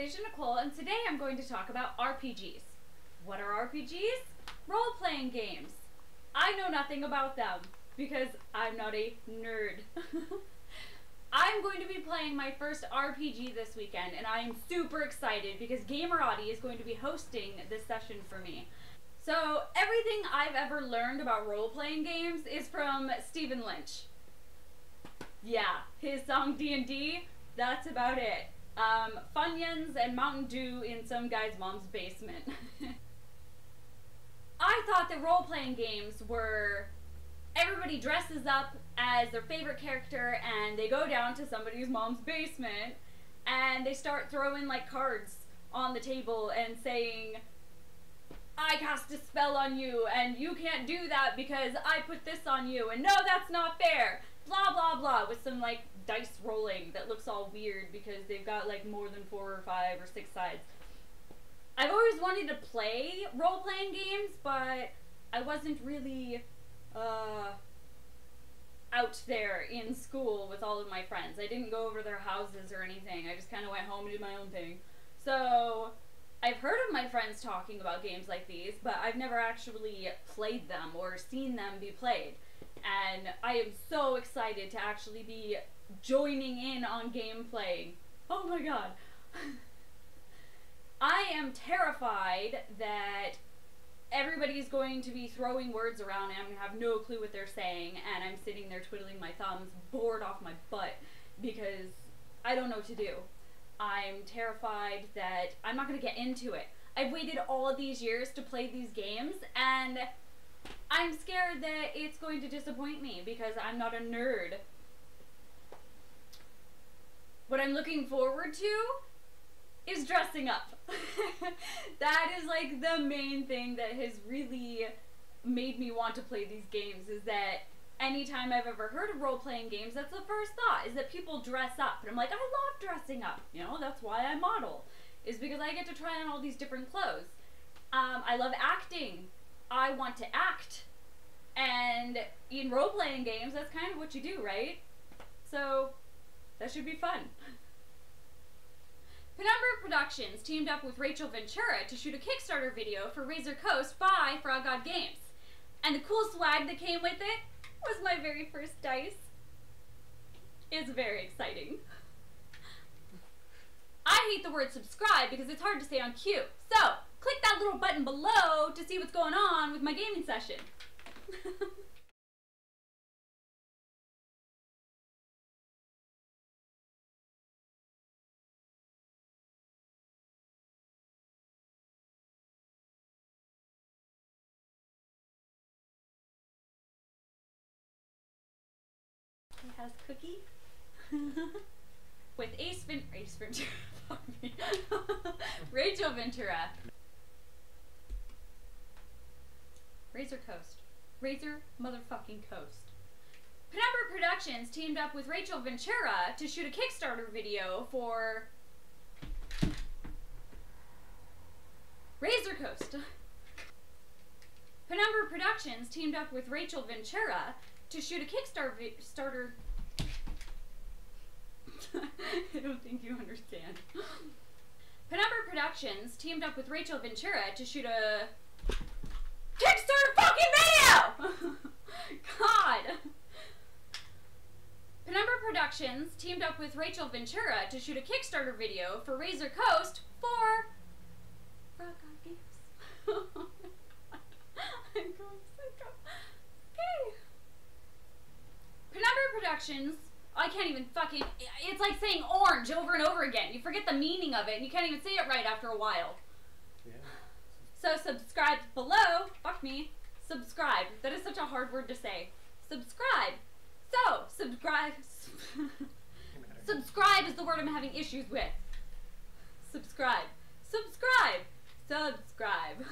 Anastasia Nichole, and today I'm going to talk about RPGs. What are RPGs? Role-playing games. I know nothing about them because I'm not a nerd. I'm going to be playing my first RPG this weekend, and I am super excited because Gamerati is going to be hosting this session for me. So everything I've ever learned about role-playing games is from Stephen Lynch. Yeah, his song D&D, that's about it. Funyuns and Mountain Dew in some guy's mom's basement. I thought that role-playing games were everybody dresses up as their favorite character and they go down to somebody's mom's basement and they start throwing like cards on the table and saying, I cast a spell on you and you can't do that because I put this on you and no, that's not fair. Blah blah blah, with some like dice rolling that looks all weird because they've got like more than 4 or 5 or 6 sides. I've always wanted to play role-playing games, but I wasn't really out there in school with all of my friends. I didn't go over their houses or anything. I just kind of went home and did my own thing. So I've heard of my friends talking about games like these, but I've never actually played them or seen them be played. And I am so excited to actually be joining in on gameplay. Oh my god. I am terrified that everybody's going to be throwing words around and I'm going to have no clue what they're saying, and I'm sitting there twiddling my thumbs, bored off my butt, because I don't know what to do. I'm terrified that I'm not going to get into it. I've waited all of these years to play these games, and I'm scared that it's going to disappoint me because I'm not a nerd. What I'm looking forward to is dressing up. That is like the main thing that has really made me want to play these games, is that anytime I've ever heard of role-playing games, that's the first thought, is that people dress up. And I'm like, I love dressing up. You know, that's why I model, is because I get to try on all these different clothes. I love acting. I want to act. And in role-playing games, that's kind of what you do, right? So that should be fun. Penumbra Productions teamed up with Rachel Ventura to shoot a Kickstarter video for Razor Coast by Frog God Games. And the cool swag that came with it was my very first dice. It's very exciting. I hate the word subscribe because it's hard to say on cue. So, click that little button below to see what's going on with my gaming session. He has Cookie with Ace Ventura. Fuck me. Rachel Ventura. Razor Coast. Razor motherfucking Coast. Penumbra Productions teamed up with Rachel Ventura to shoot a Kickstarter video for Razor Coast. Penumbra Productions teamed up with Rachel Ventura to shoot a Kickstarter. I don't think you understand. Penumbra Productions teamed up with Rachel Ventura to shoot a Kickstarter fucking video! God! Penumbra Productions teamed up with Rachel Ventura to shoot a Kickstarter video for Razor Coast for Frog God Games. I'm going psycho. Okay. Penumbra Productions, I can't even fucking, it's like saying orange over and over again. You forget the meaning of it and you can't even say it right after a while. Yeah. So subscribe below, fuck me, subscribe. That is such a hard word to say. Subscribe. So, subscribe. Subscribe is the word I'm having issues with. Subscribe. Subscribe. Subscribe.